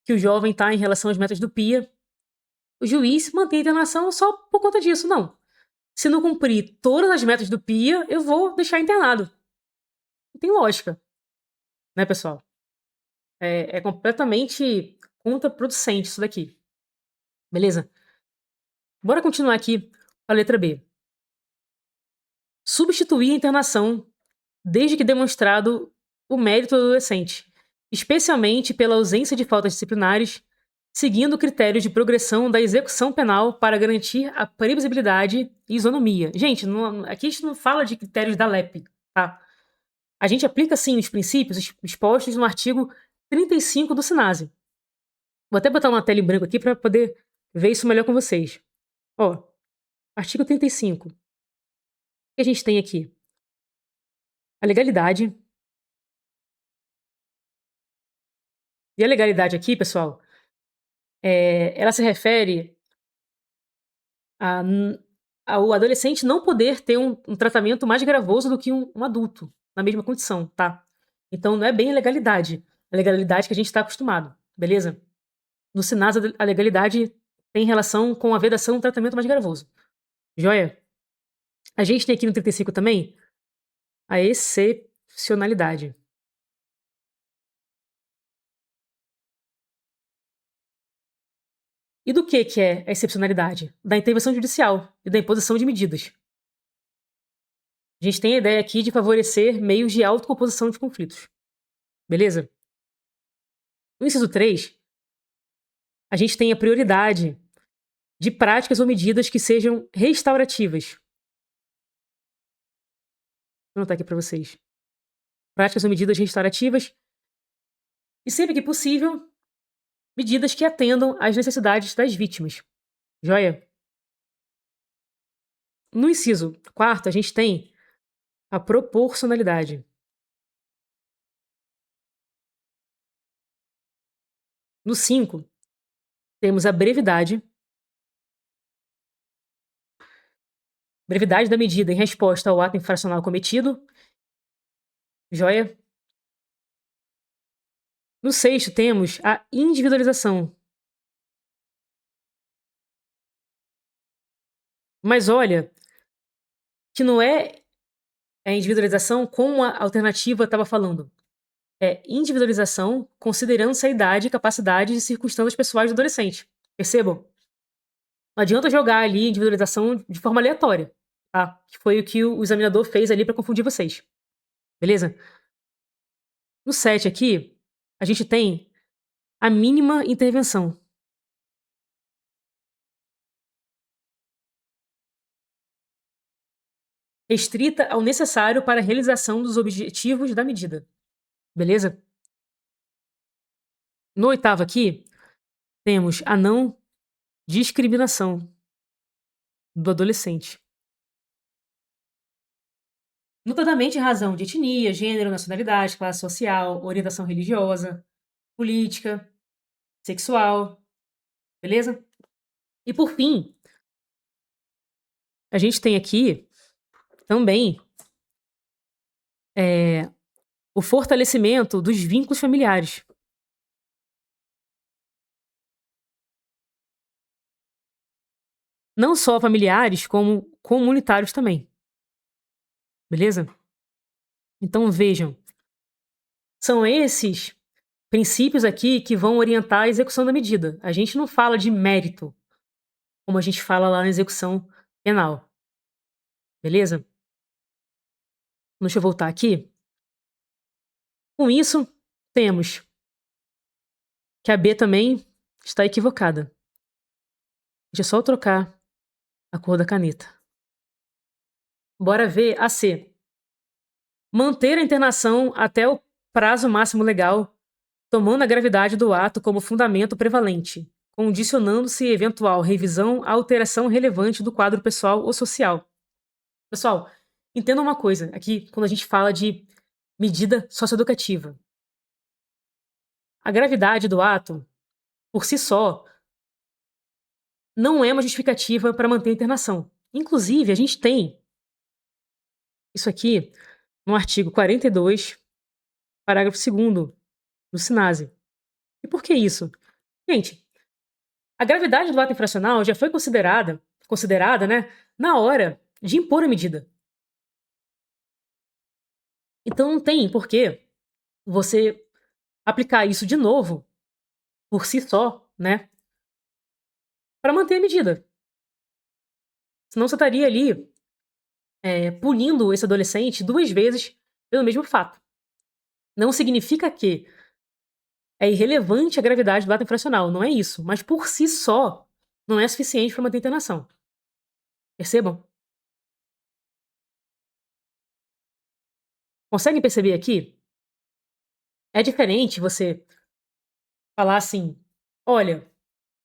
que o jovem tá em relação às metas do PIA, o juiz mantém a internação só por conta disso. Não. Se não cumprir todas as metas do PIA, eu vou deixar internado. Não tem lógica. Né, pessoal? É completamente contraproducente isso daqui. Beleza? Bora continuar aqui com a letra B. Substituir a internação desde que demonstrado o mérito do adolescente, especialmente pela ausência de faltas disciplinares, seguindo critérios de progressão da execução penal para garantir a previsibilidade e isonomia. Gente, aqui a gente não fala de critérios da LEP, tá? A gente aplica, sim, os princípios expostos no artigo 35 do SINASE. Vou até botar uma tela em branco aqui para poder ver isso melhor com vocês. Ó, artigo 35. O que a gente tem aqui? A legalidade. E a legalidade aqui, pessoal, ela se refere ao adolescente não poder ter um tratamento mais gravoso do que um adulto, na mesma condição, tá? Então não é bem a legalidade que a gente está acostumado, beleza? No SINASE, a legalidade tem relação com a vedação do tratamento mais gravoso. Joia? A gente tem aqui no 35 também a excepcionalidade. E do que é a excepcionalidade? Da intervenção judicial e da imposição de medidas. A gente tem a ideia aqui de favorecer meios de autocomposição de conflitos. Beleza? No inciso 3, a gente tem a prioridade de práticas ou medidas que sejam restaurativas. Vou anotar aqui para vocês. Práticas ou medidas restaurativas e, sempre que possível, medidas que atendam às necessidades das vítimas. Joia? No inciso 4, a gente tem a proporcionalidade. No 5, temos a brevidade. Brevidade da medida em resposta ao ato infracional cometido. Joia? No 6º, temos a individualização. Mas olha, que não é a individualização como a alternativa estava falando. É individualização considerando-se a idade, capacidade e circunstâncias pessoais do adolescente. Percebam? Não adianta jogar ali individualização de forma aleatória, tá? Que foi o que o examinador fez ali para confundir vocês. Beleza? No 7 aqui, a gente tem a mínima intervenção. Restrita ao necessário para a realização dos objetivos da medida. Beleza? No 8º aqui, temos a não discriminação do adolescente. Notadamente em razão de etnia, gênero, nacionalidade, classe social, orientação religiosa, política, sexual. Beleza? E por fim, a gente tem aqui também o fortalecimento dos vínculos familiares. Não só familiares, como comunitários também. Beleza? Então vejam, são esses princípios aqui que vão orientar a execução da medida. A gente não fala de mérito, como a gente fala lá na execução penal. Beleza? Deixa eu voltar aqui. Com isso, temos que a B também está equivocada. Deixa eu só trocar a cor da caneta. Bora ver a C. Manter a internação até o prazo máximo legal, tomando a gravidade do ato como fundamento prevalente, condicionando-se eventual revisão à alteração relevante do quadro pessoal ou social. Pessoal, entenda uma coisa aqui quando a gente fala de medida socioeducativa. A gravidade do ato, por si só, não é uma justificativa para manter a internação. Inclusive, a gente tem isso aqui no artigo 42, parágrafo 2º do SINASE. E por que isso? Gente, a gravidade do ato infracional já foi considerada, né, na hora de impor a medida. Então não tem por que você aplicar isso de novo por si só, né, para manter a medida. Senão você estaria ali punindo esse adolescente 2 vezes pelo mesmo fato. Não significa que é irrelevante a gravidade do ato infracional, não é isso. Mas por si só, não é suficiente para manter a internação. Percebam? Conseguem perceber aqui? É diferente você falar assim: olha,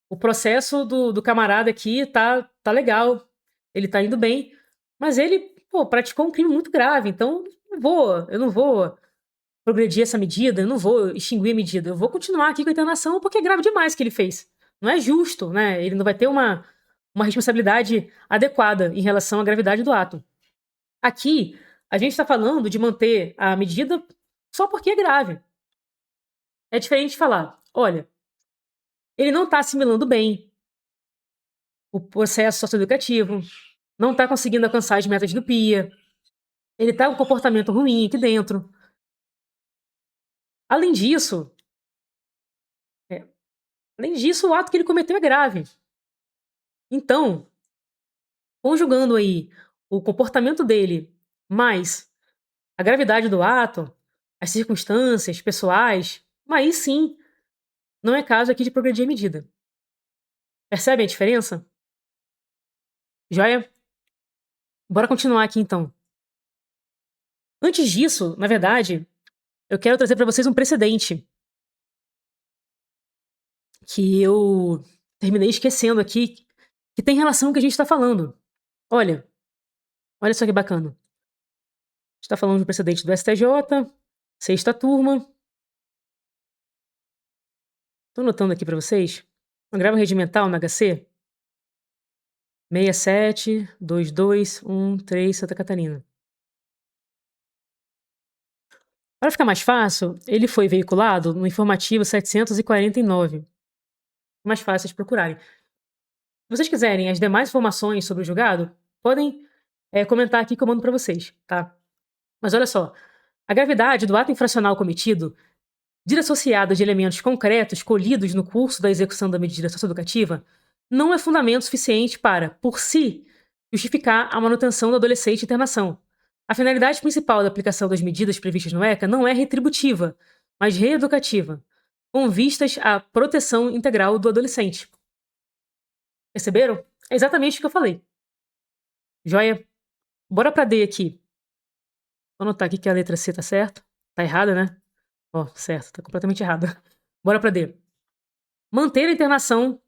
o processo do camarada aqui tá legal, ele tá indo bem, mas ele, pô, praticou um crime muito grave, então eu não vou progredir essa medida, eu não vou extinguir a medida, eu vou continuar aqui com a internação porque é grave demais o que ele fez. Não é justo, né? Ele não vai ter uma responsabilidade adequada em relação à gravidade do ato. Aqui, a gente está falando de manter a medida só porque é grave. É diferente de falar, olha, ele não está assimilando bem o processo socioeducativo, não está conseguindo alcançar as metas do PIA, ele está com um comportamento ruim aqui dentro. Além disso, é, o ato que ele cometeu é grave. Então, conjugando aí o comportamento dele mais a gravidade do ato, as circunstâncias pessoais, aí sim, não é caso aqui de progredir a medida. Percebem a diferença? Joia? Bora continuar aqui então. Antes disso, na verdade, eu quero trazer para vocês um precedente que eu terminei esquecendo aqui, que tem relação com o que a gente está falando. Olha só que bacana. A gente está falando de um precedente do STJ, sexta turma. Estou anotando aqui para vocês. Agravo regimental na HC 6722113 Santa Catarina. Para ficar mais fácil, ele foi veiculado no informativo 749. Mais fácil de procurarem. Se vocês quiserem as demais informações sobre o julgado, podem comentar aqui que eu mando para vocês, tá? Mas olha só, a gravidade do ato infracional cometido, desassociada de elementos concretos colhidos no curso da execução da medida socioeducativa, não é fundamento suficiente para, por si, justificar a manutenção do adolescente em internação. A finalidade principal da aplicação das medidas previstas no ECA não é retributiva, mas reeducativa, com vistas à proteção integral do adolescente. Perceberam? É exatamente o que eu falei. Joia? Bora pra D aqui. Vou anotar aqui que a letra C tá certo. Tá errada, né? Ó, certo, tá completamente errada. Bora pra D. Manter a internação,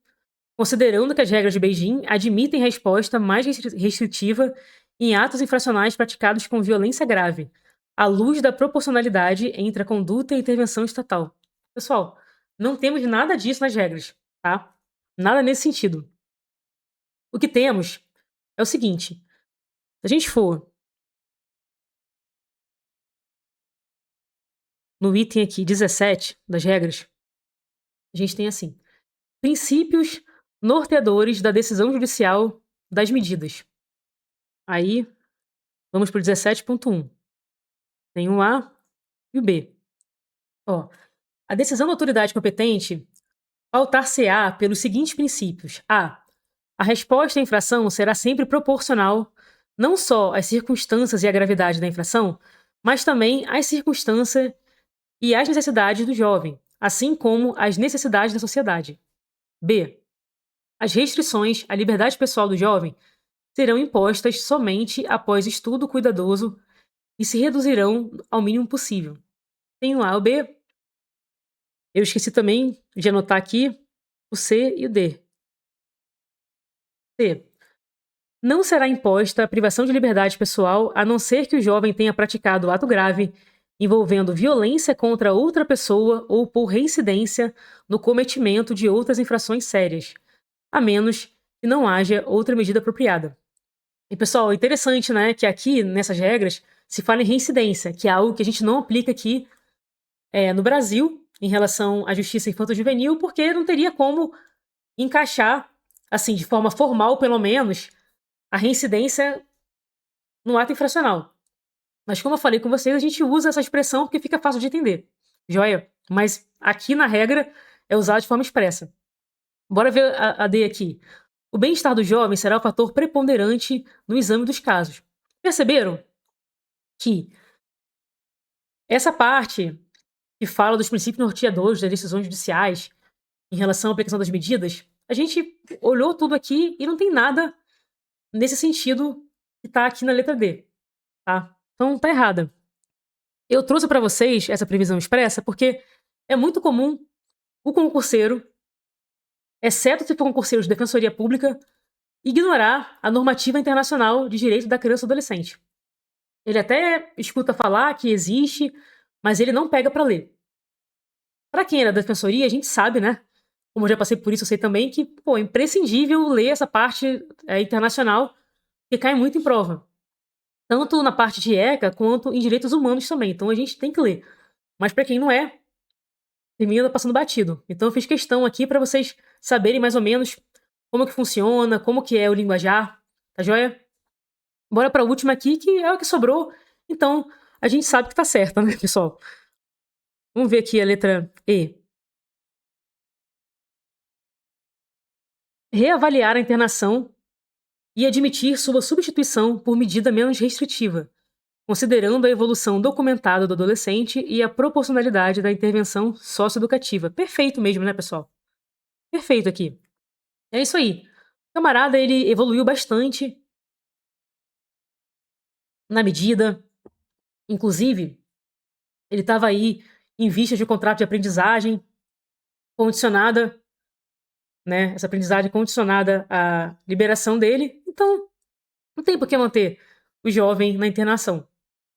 considerando que as regras de Beijing admitem resposta mais restritiva em atos infracionais praticados com violência grave, à luz da proporcionalidade entre a conduta e a intervenção estatal. Pessoal, não temos nada disso nas regras, tá? Nada nesse sentido. O que temos é o seguinte: se a gente for no item aqui 17 das regras, a gente tem assim: princípios norteadores da decisão judicial das medidas. Aí, vamos para o 17.1. Tem o A e o B. Ó, a decisão da autoridade competente pautar-se-á pelos seguintes princípios. A resposta à infração será sempre proporcional não só às circunstâncias e à gravidade da infração, mas também às circunstâncias e às necessidades do jovem, assim como às necessidades da sociedade. B. As restrições à liberdade pessoal do jovem serão impostas somente após estudo cuidadoso e se reduzirão ao mínimo possível. Tem o A e o B. Eu esqueci também de anotar aqui o C e o D. C. Não será imposta a privação de liberdade pessoal a não ser que o jovem tenha praticado ato grave envolvendo violência contra outra pessoa ou por reincidência no cometimento de outras infrações sérias, a menos que não haja outra medida apropriada. E, pessoal, é interessante, né, que aqui, nessas regras, se fala em reincidência, que é algo que a gente não aplica aqui no Brasil, em relação à justiça infanto-juvenil, porque não teria como encaixar, assim, de forma formal, pelo menos, a reincidência no ato infracional. Mas como eu falei com vocês, a gente usa essa expressão porque fica fácil de entender. Joia? Mas aqui na regra é usado de forma expressa. Bora ver a D aqui. O bem-estar do jovem será o fator preponderante no exame dos casos. Perceberam que essa parte que fala dos princípios norteadores das decisões judiciais em relação à aplicação das medidas, a gente olhou tudo aqui e não tem nada nesse sentido que está aqui na letra D, tá? Então tá errada. Eu trouxe para vocês essa previsão expressa porque é muito comum o concurseiro, exceto se for concurseiro de defensoria pública, ignorar a normativa internacional de direito da criança e adolescente. Ele até escuta falar que existe, mas ele não pega para ler. Para quem é da defensoria, a gente sabe, né? Como eu já passei por isso, eu sei também que é imprescindível ler essa parte internacional, que cai muito em prova. Tanto na parte de ECA, quanto em direitos humanos também. Então a gente tem que ler. Mas para quem não é, termina passando batido. Então eu fiz questão aqui para vocês saberem mais ou menos como que funciona, como que é o linguajar, tá joia? Bora para a última aqui, que é o que sobrou. Então a gente sabe que tá certa, né, pessoal? Vamos ver aqui a letra E. Reavaliar a internação e admitir sua substituição por medida menos restritiva, considerando a evolução documentada do adolescente e a proporcionalidade da intervenção socioeducativa. Perfeito mesmo, né, pessoal? Perfeito aqui. É isso aí. O camarada, ele evoluiu bastante na medida, inclusive, ele estava aí em vista de um contrato de aprendizagem condicionada, né, essa aprendizagem condicionada à liberação dele, então não tem por que manter o jovem na internação.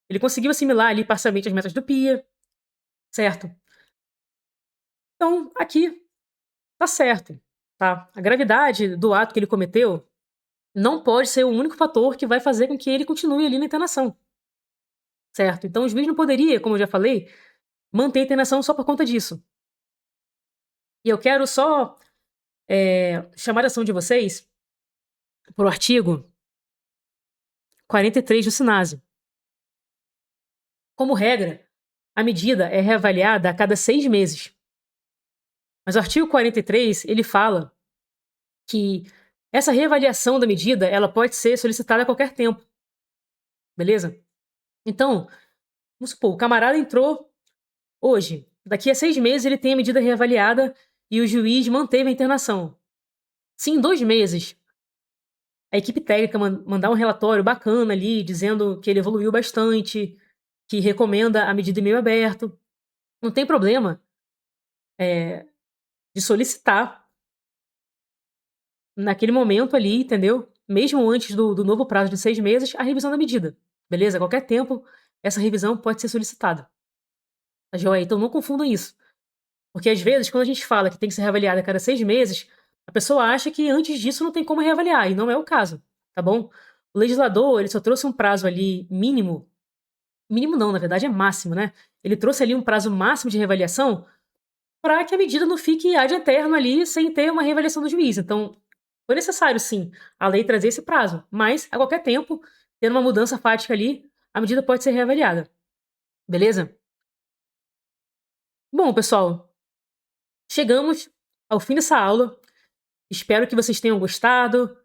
Ele conseguiu assimilar ali parcialmente as metas do PIA, certo? Então, aqui tá certo, tá? A gravidade do ato que ele cometeu não pode ser o único fator que vai fazer com que ele continue ali na internação, certo? Então, o juiz não poderia, como eu já falei, manter a internação só por conta disso. E eu quero só chamar a atenção de vocês para o artigo 43 do SINASE. Como regra, a medida é reavaliada a cada 6 meses. Mas o artigo 43, ele fala que essa reavaliação da medida, ela pode ser solicitada a qualquer tempo. Beleza? Então, vamos supor, o camarada entrou hoje. Daqui a 6 meses ele tem a medida reavaliada e o juiz manteve a internação. Se em 2 meses a equipe técnica mandar um relatório bacana ali, dizendo que ele evoluiu bastante, que recomenda a medida em meio aberto, não tem problema de solicitar naquele momento ali, entendeu? Mesmo antes do novo prazo de 6 meses, a revisão da medida. Beleza? A qualquer tempo, essa revisão pode ser solicitada. Tá joia? Então não confundam isso. Porque às vezes, quando a gente fala que tem que ser reavaliada a cada 6 meses, a pessoa acha que antes disso não tem como reavaliar, e não é o caso, tá bom? O legislador, ele só trouxe um prazo ali mínimo mínimo não, na verdade é máximo, né? Ele trouxe ali um prazo máximo de reavaliação para que a medida não fique ad eterno ali sem ter uma reavaliação do juiz. Então, foi necessário, sim, a lei trazer esse prazo, mas a qualquer tempo, tendo uma mudança fática ali, a medida pode ser reavaliada. Beleza? Bom, pessoal, chegamos ao fim dessa aula. Espero que vocês tenham gostado,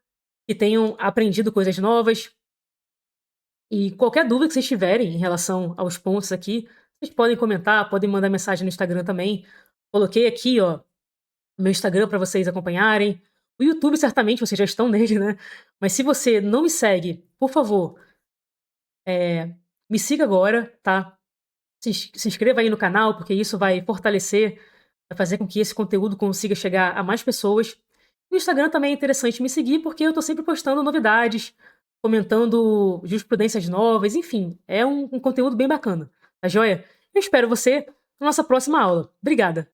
que tenham aprendido coisas novas. E qualquer dúvida que vocês tiverem em relação aos pontos aqui, vocês podem comentar, podem mandar mensagem no Instagram também. Coloquei aqui, ó, meu Instagram para vocês acompanharem. O YouTube, certamente, vocês já estão nele, né? Mas se você não me segue, por favor, me siga agora, tá? Se inscreva aí no canal, porque isso vai fortalecer, vai fazer com que esse conteúdo consiga chegar a mais pessoas. No Instagram também é interessante me seguir, porque eu tô sempre postando novidades, comentando jurisprudências novas, enfim, é um conteúdo bem bacana, tá joia? Eu espero você na nossa próxima aula. Obrigada!